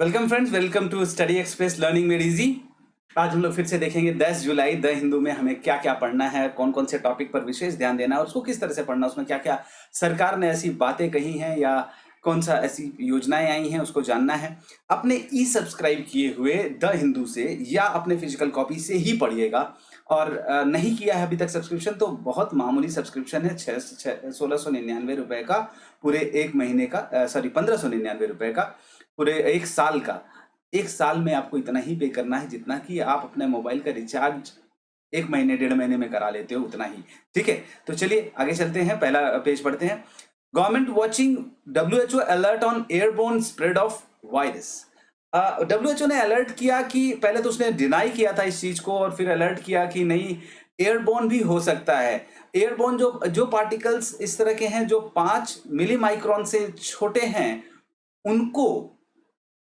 Welcome friends, welcome to study express learning made easy. आज हम लोग फिर से देखेंगे 10 जुलाई द हिंदू में हमें क्या क्या पढ़ना है, कौन कौन से टॉपिक पर विशेष ध्यान देना है और उसको किस तरह से पढ़ना, उसमें क्या क्या सरकार ने ऐसी बातें कही हैं या कौन सा ऐसी योजनाएं आई हैं उसको जानना है। अपने ई सब्सक्राइब किए हुए द हिंदू से या अपने फिजिकल कॉपी से ही पढ़िएगा। और नहीं किया है अभी तक सब्सक्रिप्शन तो बहुत मामूली सब्सक्रिप्शन है, 1699 का पूरे एक महीने का, सॉरी 1599 का पूरे एक साल का। एक साल में आपको इतना ही पे करना है जितना कि आप अपने मोबाइल का रिचार्ज एक महीने 1.5 महीने में करा लेते हो, उतना ही। ठीक है, तो चलिए आगे चलते हैं, पहला पेज पढ़ते हैं। Government watching WHO alert on airborne spread of virus. WHO ने अलर्ट किया कि पहले तो उसने डिनाई किया था इस चीज को और फिर अलर्ट किया कि नहीं, एयरबोर्न भी हो सकता है। एयरबोर्न जो जो पार्टिकल्स इस तरह के हैं जो 5 मिली माइक्रोन से छोटे हैं, उनको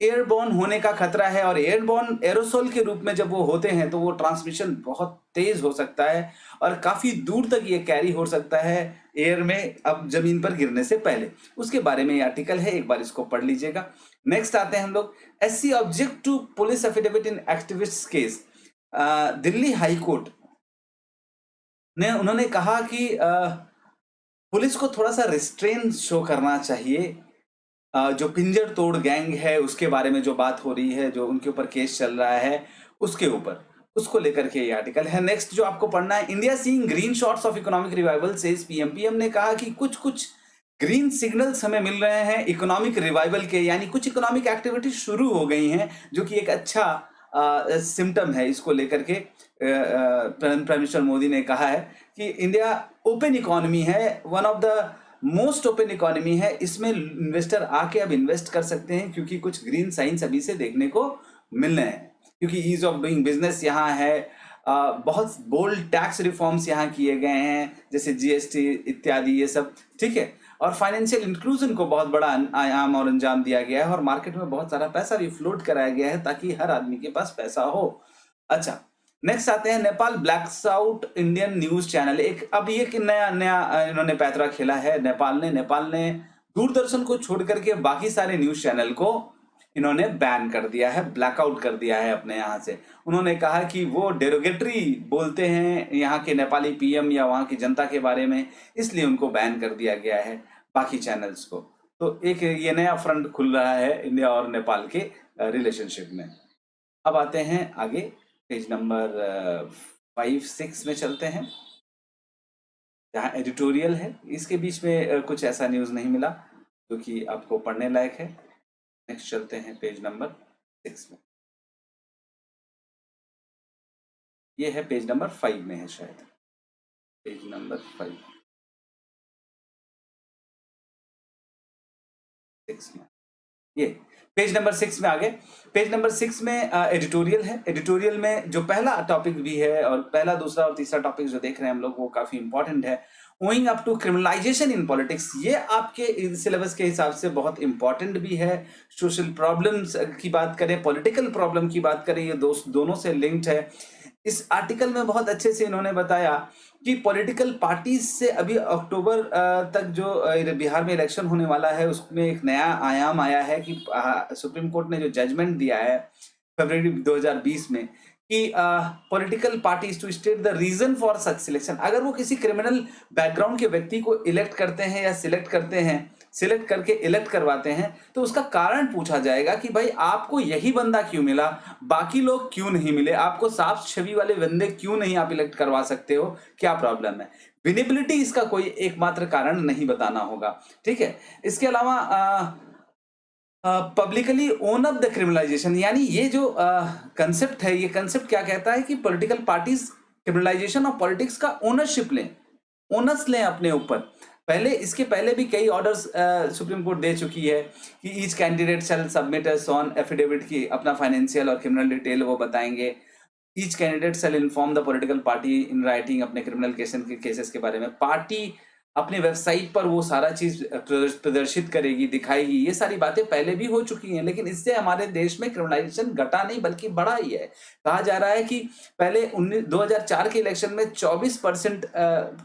एयरबॉर्न होने का खतरा है। और एयरबॉर्न एरोसोल के रूप में जब वो होते हैं तो वो ट्रांसमिशन बहुत तेज हो सकता है और काफी दूर तक ये कैरी हो सकता है एयर में, अब जमीन पर गिरने से पहले। उसके बारे में ये आर्टिकल है, एक बार इसको पढ़ लीजिएगा। नेक्स्ट आते हैं हम लोग, SC object to police affidavit in activist case. Delhi high court ने उन्होंने कहा कि पुलिस को थोड़ा सा रिस्ट्रेन शो करना चाहिए। जो पिंजर तोड़ गैंग है उसके बारे में जो बात हो रही है, जो उनके ऊपर केस चल रहा है उसके ऊपर, उसको लेकर के ये आर्टिकल है। नेक्स्ट जो आपको पढ़ना है, India seeing green shots of economic revival says PM. PM ने कहा कि कुछ कुछ ग्रीन सिग्नल्स हमें मिल रहे हैं इकोनॉमिक रिवाइवल के, यानी कुछ इकोनॉमिक एक्टिविटी शुरू हो गई हैं, जो कि एक अच्छा सिम्टम है। इसको लेकर के प्राइम मिनिस्टर मोदी ने कहा है कि इंडिया ओपन इकोनॉमी है, one of the most open economy है, इसमें इन्वेस्टर आके अब इन्वेस्ट कर सकते हैं क्योंकि कुछ ग्रीन साइंस अभी से देखने को मिल रहे हैं, क्योंकि ईज ऑफ डूइंग बिजनेस यहाँ है। बहुत बोल्ड टैक्स रिफॉर्म्स यहाँ किए गए हैं, जैसे GST इत्यादि ये सब। ठीक है, और फाइनेंशियल इंक्लूजन को बहुत बड़ा आयाम और अंजाम दिया गया है और मार्केट में बहुत सारा पैसा भी फ्लोट कराया गया है ताकि हर आदमी के पास पैसा हो। अच्छा, नेक्स्ट आते हैं, Nepal blacks out Indian news channel. एक अब ये कि नया नया इन्होंने पैतरा खेला है नेपाल ने दूरदर्शन को छोड़ करके बाकी सारे न्यूज चैनल को इन्होंने बैन कर दिया है, ब्लैकआउट कर दिया है अपने यहाँ से। उन्होंने कहा कि वो डेरोगेटरी बोलते हैं यहाँ के नेपाली PM या वहाँ की जनता के बारे में, इसलिए उनको बैन कर दिया गया है बाकी चैनल्स को। तो एक ये नया फ्रंट खुल रहा है इंडिया और नेपाल के रिलेशनशिप में। अब आते हैं आगे, पेज नंबर 5-6 में चलते हैं, जहाँ एडिटोरियल है। इसके बीच में कुछ ऐसा न्यूज़ नहीं मिला जो कि आपको पढ़ने लायक है। नेक्स्ट चलते हैं पेज नंबर 6 में, ये है पेज नंबर 5 में है शायद, पेज नंबर 5 6 में, ये पेज नंबर 6 में आ गए। पेज नंबर 6 में एडिटोरियल है। एडिटोरियल में जो पहला टॉपिक भी है और पहला, दूसरा और तीसरा टॉपिक जो देख रहे हैं हम लोग, वो काफी इंपॉर्टेंट है। Owing up to criminalization in politics, ये आपके सिलेबस के हिसाब से बहुत इंपॉर्टेंट भी है। सोशल प्रॉब्लम्स की बात करें, पॉलिटिकल प्रॉब्लम की बात करें, ये दोनों से लिंक्ड है। इस आर्टिकल में बहुत अच्छे से इन्होंने बताया कि पॉलिटिकल पार्टीज से अभी अक्टूबर तक जो बिहार में इलेक्शन होने वाला है उसमें एक नया आयाम आया है कि सुप्रीम कोर्ट ने जो जजमेंट दिया है फरवरी 2020 में कि political parties to state the reason for such selection, अगर वो किसी क्रिमिनल बैकग्राउंड के व्यक्ति को इलेक्ट करते हैं या सिलेक्ट करके इलेक्ट करवाते हैं, तो उसका कारण पूछा जाएगा कि भाई आपको यही बंदा क्यों मिला, बाकी लोग क्यों नहीं मिले, आपको साफ छवि वाले बंदे क्यों नहीं आप इलेक्ट करवा सकते हो, क्या प्रॉब्लम है। विनेबिलिटी इसका कोई एकमात्र कारण नहीं बताना होगा। ठीक है, इसके अलावा publicly own up the criminalisation, यानी ये जो कंसेप्ट है, ये कंसेप्ट क्या कहता है कि political parties criminalisation of politics का ओनरशिप लें, ओनर्स लें अपने ऊपर। पहले, इसके पहले भी कई ऑर्डर्स सुप्रीम कोर्ट दे चुकी है कि each candidate shall submit a sworn affidavit की अपना फाइनेंशियल और क्रिमिनल डिटेल वो बताएंगे। Each candidate shall inform the political party in writing अपने क्रिमिनल केसेस के बारे में। पार्टी अपनी वेबसाइट पर वो सारा चीज प्रदर्शित करेगी, दिखाएगी। ये सारी बातें पहले भी हो चुकी हैं, लेकिन इससे हमारे देश में क्रिमिनलाइजेशन घटा नहीं बल्कि बढ़ा ही है। कहा जा रहा है कि पहले 2004 के इलेक्शन में 24%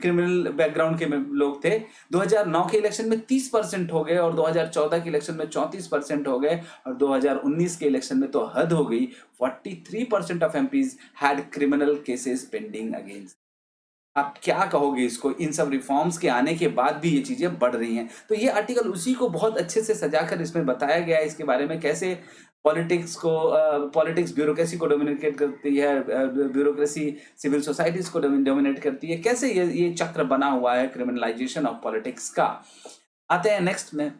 क्रिमिनल बैकग्राउंड के लोग थे, 2009 के इलेक्शन में 30% हो गए, और 2014 के इलेक्शन में 34% हो गए, और 2019 के इलेक्शन में तो हद हो गई, 43% of MPs had criminal cases pending against. आप क्या कहोगे इसको? इन सब रिफॉर्म्स के आने के बाद भी ये चीजें बढ़ रही हैं। तो ये आर्टिकल उसी को बहुत अच्छे से सजाकर इसमें बताया गया है, इसके बारे में कैसे पॉलिटिक्स ब्यूरोक्रेसी को डोमिनेट करती है, ब्यूरोक्रेसी सिविल सोसाइटीज को डोमिनेट करती है, कैसे ये चक्र बना हुआ है क्रिमिनलाइजेशन ऑफ पॉलिटिक्स का। आते हैं नेक्स्ट में,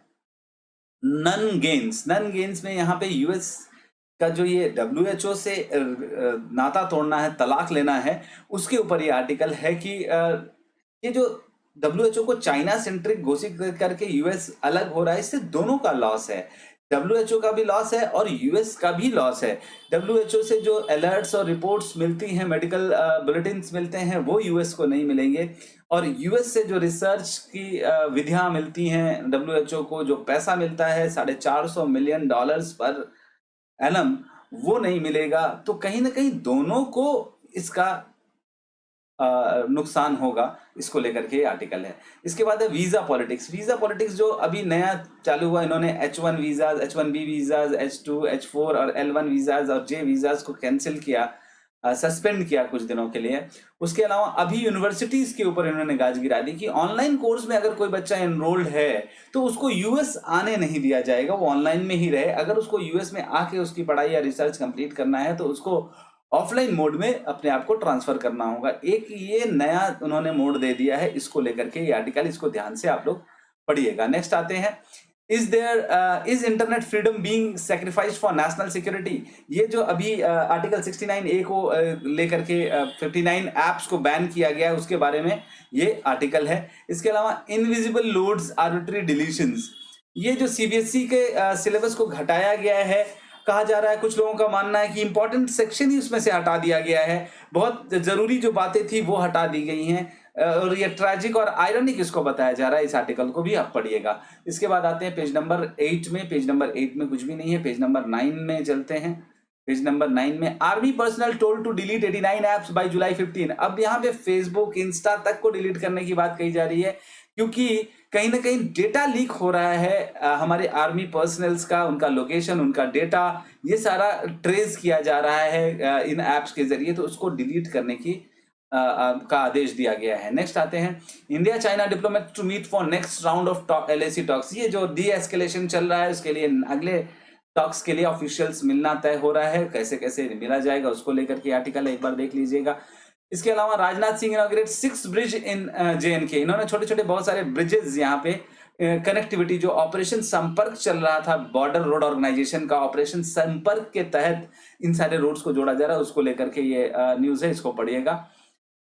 नन गेन्स में यहाँ पे यूएस का जो ये WHO से नाता तोड़ना है, तलाक लेना है, उसके ऊपर ये आर्टिकल है कि ये जो WHO को चाइना सेंट्रिक घोषित करके यूएस अलग हो रहा है, इससे दोनों का लॉस है। WHO का भी लॉस है और यूएस का भी लॉस है। WHO से जो अलर्ट्स और रिपोर्ट्स मिलती हैं, मेडिकल बुलेटिन्स मिलते हैं, वो यूएस को नहीं मिलेंगे, और यूएस से जो रिसर्च की विधियां मिलती हैं, WHO को जो पैसा मिलता है $450 मिलियन पर एनम, वो नहीं मिलेगा। तो कहीं ना कहीं दोनों को इसका नुकसान होगा, इसको लेकर के आर्टिकल है। इसके बाद है वीजा पॉलिटिक्स जो अभी नया चालू हुआ, इन्होंने H1 visas, H1B visas, H2, H4 और L1 वीजाज और J वीजाज को कैंसिल किया, सस्पेंड किया कुछ दिनों के लिए। उसके अलावा अभी यूनिवर्सिटीज के ऊपर इन्होंने गाज गिरा दी कि ऑनलाइन कोर्स में अगर कोई बच्चा एनरोल्ड है तो उसको यूएस आने नहीं दिया जाएगा, वो ऑनलाइन में ही रहे। अगर उसको यूएस में आके उसकी पढ़ाई या रिसर्च कंप्लीट करना है तो उसको ऑफलाइन मोड में अपने आप को ट्रांसफर करना होगा। एक ये नया उन्होंने मोड दे दिया है, इसको लेकर के ये आर्टिकल, इसको ध्यान से आप लोग पढ़िएगा। नेक्स्ट आते हैं, is internet freedom being sacrificed for national security. ये जो अभी आर्टिकल 69A को लेकर के 59 एप्स को बैन किया गया है, उसके बारे में ये आर्टिकल है। इसके अलावा इनविजिबल लोड्स, आर्बिट्री डिलीशंस, ये जो सीबीएसई के सिलेबस को घटाया गया है, कहा जा रहा है, कुछ लोगों का मानना है कि इंपॉर्टेंट सेक्शन ही उसमें से हटा दिया गया है, बहुत जरूरी जो बातें थी वो हटा दी गई हैं, और ये ट्रैजिक और आयरनिक इसको बताया जा रहा है। इस आर्टिकल को भी आप पढ़िएगा। इसके बाद आते हैं पेज नंबर 8 में। पेज नंबर 8 में कुछ भी नहीं है, पेज नंबर 9 में चलते हैं। पेज नंबर 9 में, army personnel told to delete 89 apps by July 15। अब यहाँ पे फेसबुक, इंस्टा तक को डिलीट करने की बात कही जा रही है, क्योंकि कहीं ना कहीं डेटा लीक हो रहा है हमारे आर्मी पर्सनल्स का, उनका लोकेशन, उनका डेटा, ये सारा ट्रेस किया जा रहा है इन एप्स के जरिए, तो उसको डिलीट करने की का आदेश दिया गया है। नेक्स्ट आते हैं, India China diplomat to meet for next round of LAC talks. ये जो डी एस्केलेशन चल रहा है, उसके लिए अगले टॉक्स के लिए ऑफिशियल्स मिलना तय हो रहा है, कैसे कैसे मिला जाएगा उसको लेकर के आर्टिकल एक बार देख लीजिएगा। इसके अलावा राजनाथ सिंह इनॉग्रेट 6 ब्रिज इन JNK। इन्होंने छोटे छोटे बहुत सारे ब्रिजेस यहाँ पे कनेक्टिविटी, जो ऑपरेशन संपर्क चल रहा था बॉर्डर रोड ऑर्गेनाइजेशन का, ऑपरेशन संपर्क के तहत इन सारे रोड्स को जोड़ा जा रहा है, उसको लेकर के ये न्यूज है, इसको पढ़िएगा।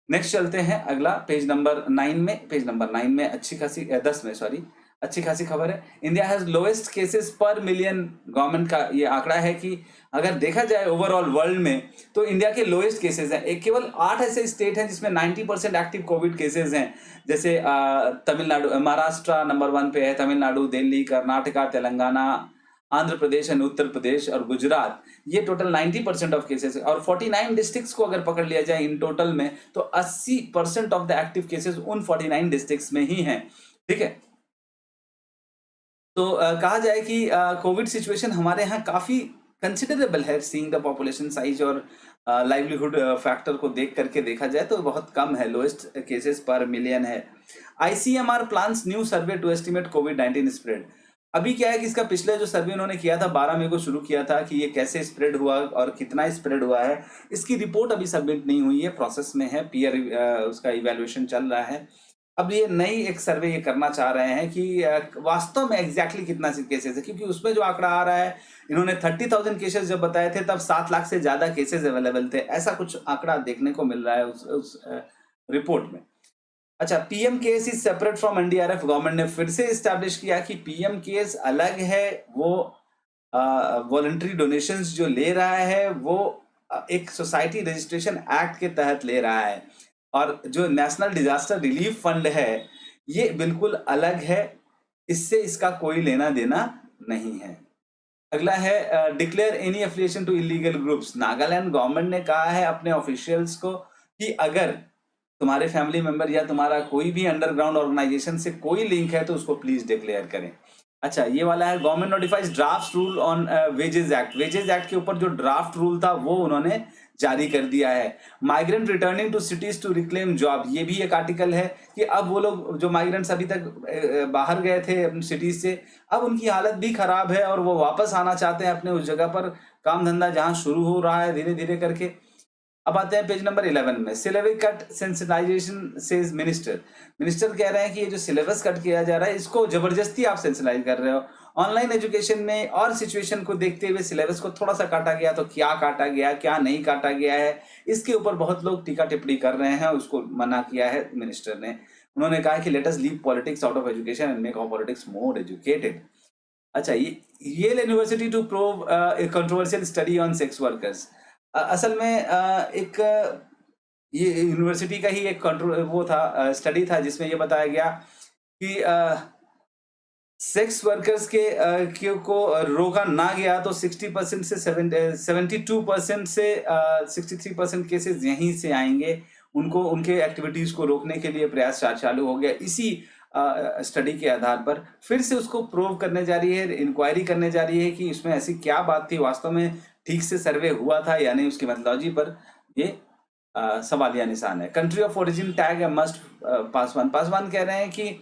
नेक्स्ट चलते हैं अगला, पेज नंबर 9 में। पेज नंबर 9 में अच्छी खासी 10 में सॉरी अच्छी खासी खबर है। India has lowest cases per million. Government का ये आंकड़ा है कि अगर देखा जाए ओवरऑल वर्ल्ड में तो इंडिया के लोएस्ट केसेस हैं। एक केवल 8 ऐसे स्टेट हैं जिसमें 90% एक्टिव कोविड केसेस हैं, जैसे तमिलनाडु, महाराष्ट्र नंबर 1 पे है, तमिलनाडु, दिल्ली, कर्नाटका, तेलंगाना, आंध्र प्रदेश एंड उत्तर प्रदेश और गुजरात। ये टोटल 90% ऑफ केसेस है। और 49 डिस्ट्रिक्ट्स को अगर पकड़ लिया जाए इन टोटल में, तो 80% ऑफ द एक्टिव केसेस उन 49 डिस्ट्रिक्ट्स में ही हैं। ठीक है, तो कहा जाए कि कोविड सिचुएशन हमारे यहाँ काफी कंसिडरेबल है, सीइंग द पॉपुलेशन साइज और लाइवलीहुड फैक्टर को देख करके देखा जाए तो बहुत कम है, लोएस्ट केसेस पर मिलियन है। ICMR plans new survey to estimate कोविड-19 स्प्रेड। अभी क्या है कि इसका पिछला जो सर्वे उन्होंने किया था 12 मई को शुरू किया था कि ये कैसे स्प्रेड हुआ और कितना स्प्रेड हुआ है, इसकी रिपोर्ट अभी सबमिट नहीं हुई है, प्रोसेस में है, पीयर उसका इवैल्यूएशन चल रहा है। अब ये नई एक सर्वे ये करना चाह रहे हैं कि वास्तव में एग्जैक्टली कितना केसेस है, क्योंकि उसमें जो आंकड़ा आ रहा है, इन्होंने 30,000 केसेस जब बताए थे तब 7 लाख से ज्यादा केसेस अवेलेबल थे, ऐसा कुछ आंकड़ा देखने को मिल रहा है उस रिपोर्ट में। अच्छा, PM case is separate from NDRF। Government ने फिर से स्टैब्लिश किया कि PM केस अलग है, वो वॉलंटरी डोनेशंस जो ले रहा है वो एक सोसाइटी रजिस्ट्रेशन एक्ट के तहत ले रहा है, और जो नेशनल डिजास्टर रिलीफ फंड है ये बिल्कुल अलग है, इससे इसका कोई लेना देना नहीं है। अगला है declare any affiliation to illegal groups. Nagaland government ने कहा है अपने ऑफिशियल्स को कि अगर तुम्हारे फैमिली मेंबर या तुम्हारा कोई भी अंडरग्राउंड ऑर्गेनाइजेशन से कोई लिंक है तो उसको प्लीज डिक्लेयर करें। अच्छा, ये वाला है government notifies draft rule on wages act. Wages act के ऊपर जो ड्राफ्ट रूल था वो उन्होंने जारी कर दिया है। Migrant returning to cities to reclaim job, ये भी एक आर्टिकल है कि अब वो लोग जो माइग्रेंट्स अभी तक बाहर गए थे अपनी सिटीज से, अब उनकी हालत भी खराब है और वो वापस आना चाहते हैं अपने उस जगह पर काम धंधा जहां शुरू हो रहा है धीरे धीरे करके। अब आते हैं पेज नंबर 11 में, syllabus cut sensitisation says minister. Minister कह रहे हैं कि ये जो सिलेबस कट किया जा रहा है इसको जबरदस्ती आप सेंसिटाइज कर रहे हो। ऑनलाइन एजुकेशन में और सिचुएशन को देखते हुए सिलेबस को थोड़ा सा काटा गया, तो क्या काटा गया क्या नहीं काटा गया है इसके ऊपर बहुत लोग टीका टिप्पणी कर रहे हैं, उसको मना किया है मिनिस्टर ने। उन्होंने कहा कि let us leave politics out of education and make our politics more educated. अच्छा, Yale university to prove controversial study on sex workers. असल में ये यूनिवर्सिटी का ही एक कंट्रोल वो था, स्टडी था जिसमें ये बताया गया कि सेक्स वर्कर्स को रोका ना गया तो 60% से 72% से 63% केसेस यहीं से आएंगे। उनको उनके एक्टिविटीज को रोकने के लिए प्रयास चालू हो गया। इसी स्टडी के आधार पर फिर से उसको प्रूव करने जा रही है, इंक्वायरी करने जा रही है कि इसमें ऐसी क्या बात थी, वास्तव में ठीक से सर्वे हुआ था या नहीं, उसकी मेथोडोलॉजी पर ये सवालिया निशान है। कंट्री ऑफ ओरिजिन टैग है मस्ट। पासवान कह रहे हैं कि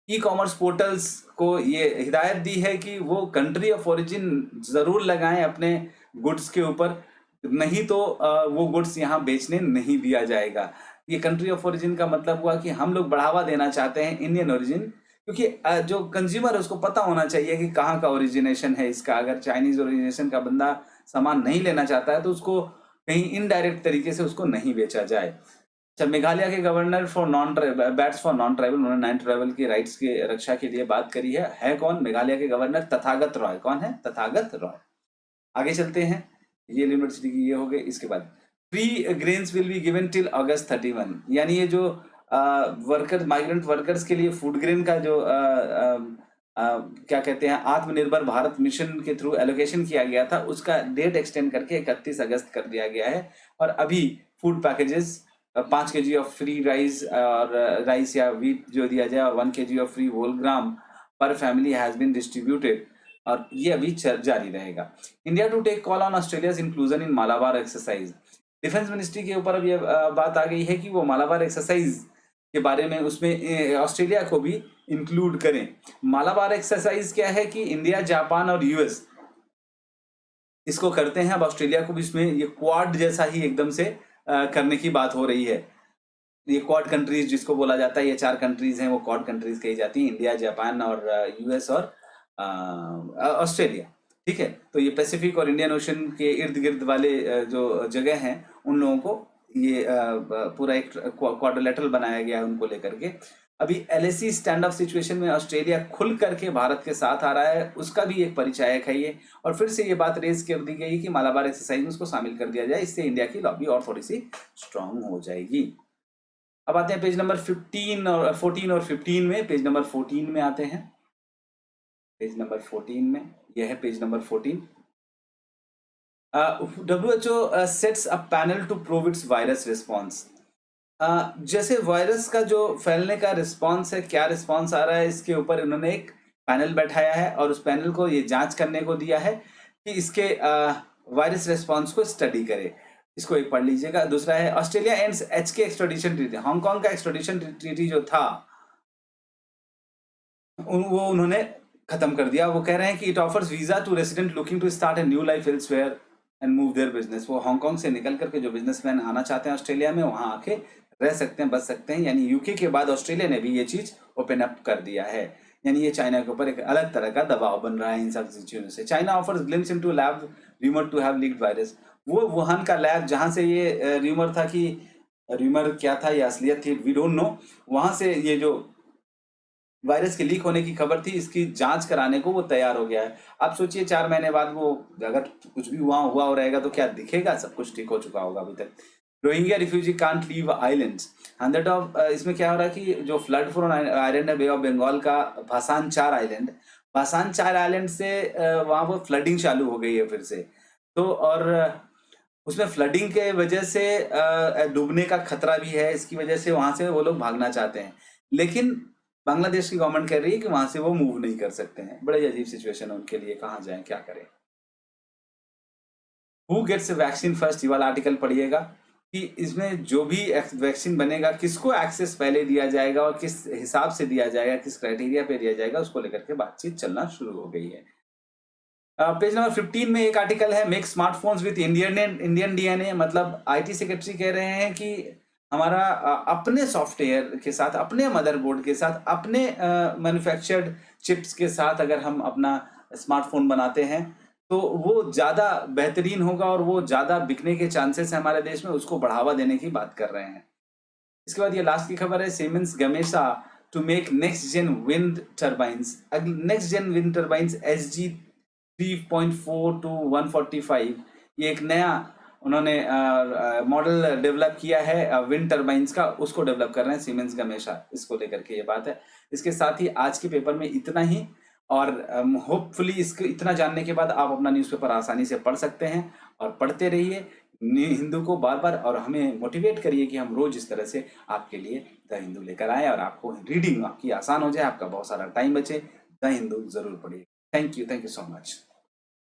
ई कॉमर्स पोर्टल्स को ये हिदायत दी है कि वो कंट्री ऑफ ओरिजिन जरूर लगाएं अपने गुड्स के ऊपर, नहीं तो वो गुड्स यहाँ बेचने नहीं दिया जाएगा। ये कंट्री ऑफ ओरिजिन का मतलब हुआ कि हम लोग बढ़ावा देना चाहते हैं इंडियन ओरिजिन, क्योंकि जो कंज्यूमर है उसको पता होना चाहिए कि कहाँ का ओरिजिनेशन है इसका। अगर चाइनीज ओरिजिनेशन का बंदा सामान नहीं लेना चाहता है तो उसको कहीं इनडायरेक्ट तरीके से उसको नहीं बेचा जाए। अच्छा, मेघालय के governor for non tribal bats for non tribal, उन्होंने नॉन ट्राइबल के राइट्स की रक्षा के लिए बात करी है कौन? मेघालय के गवर्नर तथागत रॉय। कौन है? तथागत रॉय। आगे चलते हैं, ये यूनिवर्सिटी की ये हो गए। इसके बाद free grains will be given till August 31, यानी ये जो वर्कर माइग्रेंट वर्कर्स के लिए फूड ग्रेन का जो क्या कहते हैं आत्मनिर्भर भारत मिशन के थ्रू एलोकेशन किया गया था, उसका डेट एक्सटेंड करके 31 अगस्त कर दिया गया है। और अभी food packages 5 kg of free rice और राइस या व्हीट जो दिया जाए और 1 kg ऑफ फ्री होल ग्राम पर फैमिली हैज बीन डिस्ट्रीब्यूटेड, और ये अभी जारी रहेगा। India to take call on Australia's inclusion in Malabar exercise. Defence ministry के ऊपर अब ये बात आ गई है कि वो मालाबार एक्सरसाइज के बारे में उसमें ऑस्ट्रेलिया को भी इंक्लूड करें। मालाबार एक्सरसाइज क्या है कि इंडिया, जापान और यूएस इसको करते हैं। अब ऑस्ट्रेलिया को भी इसमें ये क्वाड जैसा ही एकदम से करने की बात हो रही है। ये क्वाड कंट्रीज जिसको बोला जाता है, ये 4 कंट्रीज हैं, वो क्वाड कंट्रीज कही जाती हैं, इंडिया, जापान और यूएस और ऑस्ट्रेलिया। ठीक है, तो ये पैसिफिक और इंडियन ओशन के इर्द गिर्द वाले जो जगह हैं उन लोगों को ये पूरा एक क्वाड्रिलेटरल बनाया गया है उनको लेकर के। अभी एलएसी स्टैंड ऑफ सिचुएशन में ऑस्ट्रेलिया खुल करके भारत के साथ आ रहा है, उसका भी एक परिचायक है ये। और फिर से ये बात रेज कर दी गई कि मालाबार एक्सरसाइज में उसको शामिल कर दिया जाए, इससे इंडिया की लॉबी और थोड़ी सी स्ट्रांग हो जाएगी। अब आते हैं पेज नंबर 14 और 15 में। पेज नंबर 14 में आते हैं। पेज नंबर 14 में यह है page number 14। WHO sets a panel to prove its virus response. जैसे वायरस का जो फैलने का रिस्पॉन्स है, क्या रिस्पॉन्स आ रहा है, इसके ऊपर उन्होंने एक पैनल बैठाया है और उस पैनल को ये जांच करने को दिया है कि इसके वायरस रिस्पॉन्स को स्टडी करे। इसको एक पढ़ लीजिएगा। दूसरा है Australia ends HK extradition treaty. Hong Kong का एक्स्ट्राडिशन ट्रीटी जो था वो उन्होंने खत्म कर दिया। वो कह रहे हैं कि it offers visa to resident looking to start a new life elsewhere and move their business. वो हांगकांग से निकल करके जो बिजनेसमैन आना चाहते हैं ऑस्ट्रेलिया में, वहां आके रह सकते हैं, बच सकते हैं। यानी यूके के बाद ऑस्ट्रेलिया ने भी ये चीज ओपन अप कर दिया है। यानी ये चाइना के ऊपर एक अलग तरह का दबाव बन रहा है इन सब चीजों से। China offers glimpse into lab rumour to have leaked virus. वो वुहान का लैब जहां से ये रूमर था कि रूमर क्या था या असलियत थी वी डोंट नो, वहां से ये जो वायरस के लीक होने की खबर थी इसकी जांच कराने को वो तैयार हो गया है। आप सोचिए 4 महीने बाद वो अगर कुछ भी हुआ हो रहेगा तो क्या दिखेगा? सब कुछ ठीक हो चुका होगा अभी तक। Rohingya refugee can't leave islands. 100 of इसमें क्या हो रहा है कि जो फ्लड फ्रोन आइलैंड है बे ऑफ बंगाल का भासान 4 आइलैंड, भासान 4 आइलैंड से वहां पर फ्लडिंग चालू हो गई है फिर से। तो और उसमें फ्लडिंग के वजह से डूबने का खतरा भी है, इसकी वजह से वहां से वो लोग भागना चाहते हैं, लेकिन बांग्लादेश की गवर्नमेंट कह रही है कि वहां से वो मूव नहीं कर सकते हैं। बड़े अजीब सिचुएशन है उनके लिए, कहाँ जाएं क्या करें। हु गेट्स वैक्सीन फर्स्ट, ये वाला आर्टिकल पढ़िएगा कि इसमें जो भी वैक्सीन बनेगा किसको एक्सेस पहले दिया जाएगा और किस हिसाब से दिया जाएगा, किस क्राइटेरिया पे दिया जाएगा, उसको लेकर के बातचीत चलना शुरू हो गई है। पेज नंबर 15 में एक आर्टिकल है, make smartphones with Indian DNA. मतलब आईटी सेक्रेटरी कह रहे हैं कि हमारा अपने सॉफ्टवेयर के साथ, अपने मदरबोर्ड के साथ, अपने मैन्युफैक्चर्ड चिप्स के साथ अगर हम अपना स्मार्टफोन बनाते हैं तो वो ज़्यादा बेहतरीन होगा और वो ज़्यादा बिकने के चांसेस है हमारे देश में, उसको बढ़ावा देने की बात कर रहे हैं। इसके बाद ये लास्ट की खबर है, Siemens Gamesa to make next gen wind turbines. Next gen wind turbines SG 3.4 to 145, ये एक नया उन्होंने मॉडल डेवलप किया है विंड टर्बाइंस का, उसको डेवलप कर रहे हैं सीमेंस गमेशा, इसको लेकर के ये बात है। इसके साथ ही आज के पेपर में इतना ही, और होपफुली इसको इतना जानने के बाद आप अपना न्यूज़पेपर आसानी से पढ़ सकते हैं, और पढ़ते रहिए हिंदू को बार बार, और हमें मोटिवेट करिए कि हम रोज इस तरह से आपके लिए द हिंदू लेकर आए और आपको रीडिंग आपकी आसान हो जाए, आपका बहुत सारा टाइम बचे। द हिंदू जरूर पढ़िए। Thank you so much.